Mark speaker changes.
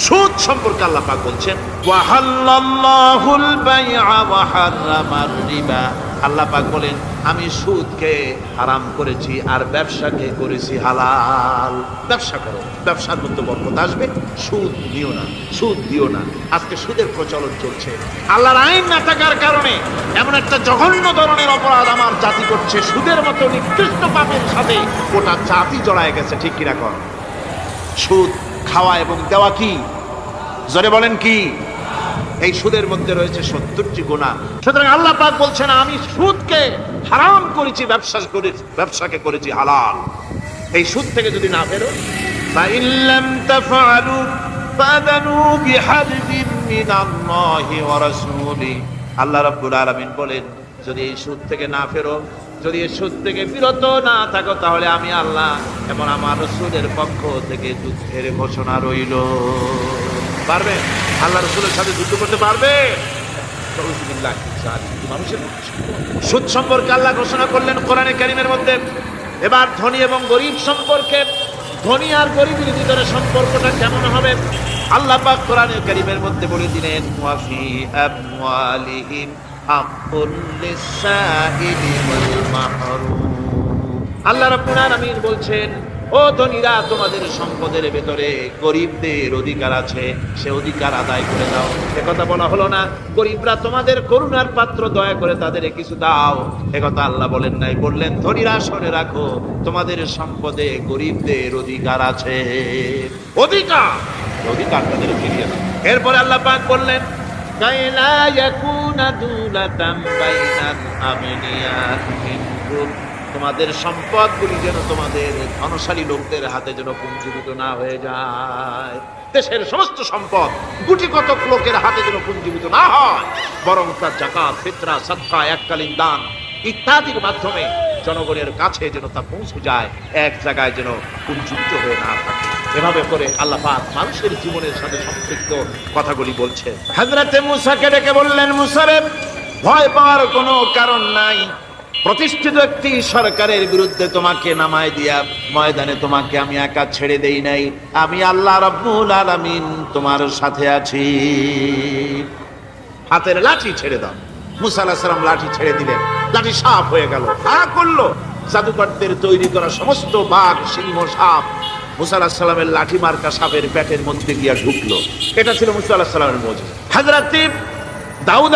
Speaker 1: সুদ সম্পর্কে আল্লাহ পাক বলছেন ওয়াহাল্লাল্লাহুল বাইআ ওয়া হারামার রিবা। আল্লাহ পাক বলেন আমি সুদকে হারাম করেছি আর ব্যবসাকে করেছি হালাল। ব্যবসা করো, ব্যবসার মধ্যে বরকত আসবে। সুদ নিও না, সুদ দিও না। আজকে সুদের প্রচলন চলছে। আল্লাহর আইন না থাকার কারণে এমন একটা জঘন্য ধরনের অপরাধ আমার জাতি করছে। সুদের মতো নিকৃষ্ট পাপের সাথে গোটা জাতি জড়ায় গেছে। ঠিক কিনা কর? সুদ খাওয়া এবং দেওয়া কি? জোরে বলেন কি? এই সুদের মধ্যে রয়েছে 70টি গুনাহ। সুতরাং আল্লাহ পাক বলছেন আমি সুদকে হারাম করেছি, ব্যবসাকে করেছি হালাল। এই সুদ থেকে যদি না বেরো, ফা ইল্লাম তাফআলু ফাদানু বিহারবিন মিনাল্লাহি ওয়া রাসূলি। আল্লাহ রাব্বুল আলামিন বলেন যদি এই সুদ থেকে না ফেরো, যদি এই সুদ থেকে বিরত না থাকো, তাহলে আমি আল্লাহ এবং আমার রাসূলের পক্ষ থেকে যুদ্ধের ঘোষণা রইল। পারবে? আল্লাহ রাসূলের সাথে যুদ্ধ করতে পারবে? সুদ সম্পর্কে আল্লাহ ঘোষণা করলেন কোরআনে কারীমের মধ্যে। এবার ধনী এবং গরিব সম্পর্কে, ধনী আর গরিবের ভিতরে সম্পর্কটা কেমন হবে আল্লাহ পাক কোরআনে কারীমের মধ্যে বলে দিলেন ওয়াফি আমওয়ালিহিম হাক্কুল লিসাইলি ওয়াল মাহরুম। আল্লাহ রাব্বুল আলামিন বলছেন ও ধনীরা, তোমাদের সম্পদের ভেতরে গরিবদের অধিকার আছে, সে অধিকার আদায় করে দাও। একথা বলা হলো না গরিবরা তোমাদের করুণার পাত্র, দয়া করে তাদের কিছু দাও, একথা আল্লাহ বলেন নাই। বললেন ধনীরা শুনে রাখো, তোমাদের সম্পদে গরিবদের অধিকার আছে। অধিকার তাদের ফিরিয়ে দাও। এরপরে আল্লাহ পাক বললেন কাইলা ইয়াকুনা দুলাতাম বাইনাল আগনিয়াত মিনকুম, তোমাদের সম্পদগুলি যেন তোমাদের ধনশালী লোকদের হাতে যেন পুঞ্জীভূত না হয়ে যায়। দেশের সমস্ত সম্পদ গুটি কতক লোকের হাতে যেন পুঞ্জীভূত না হয়, বরং তার যাকাত, ফিতরা, সাদকা, এককালীন দান ইত্যাদির মাধ্যমে জনগণের কাছে যেন তা পৌঁছে যায়, এক জায়গায় যেন পুঞ্জীভূত হয়ে না থাকে। এভাবে করে আল্লাহ পাক মানুষের জীবনের সাথে সম্পৃক্ত কথাগুলি বলছেন। হযরতে মূসাকে ডেকে বললেন মূসা রে, ভয় পাওয়ার কোনো কারণ নাই। প্রতিষ্ঠিত একটি সরকারের বিরুদ্ধে তোমাকে নামায় দিয়া ময়দানে তোমাকে আমি একা ছেড়ে দেই নাই। আমি আল্লাহ রাব্বুল আলামিন তোমার সাথে আছি। হাতের লাঠি ছেড়ে দাও। মূসা আলাইহিস সালাম লাঠি ছেড়ে দিলেন, লাঠি সাপ হয়ে গেল। করলো জাদুকরদের তৈরি করা সমস্ত বাঘ, সিংহ, সাপ মূসা আলাইহিস সালামের লাঠি মার্কা সাপের পেটের মধ্যে গিয়া ঢুকলো। এটা ছিল মূসা আলাইহিস সালামের মুজিজা। হযরত দাউদ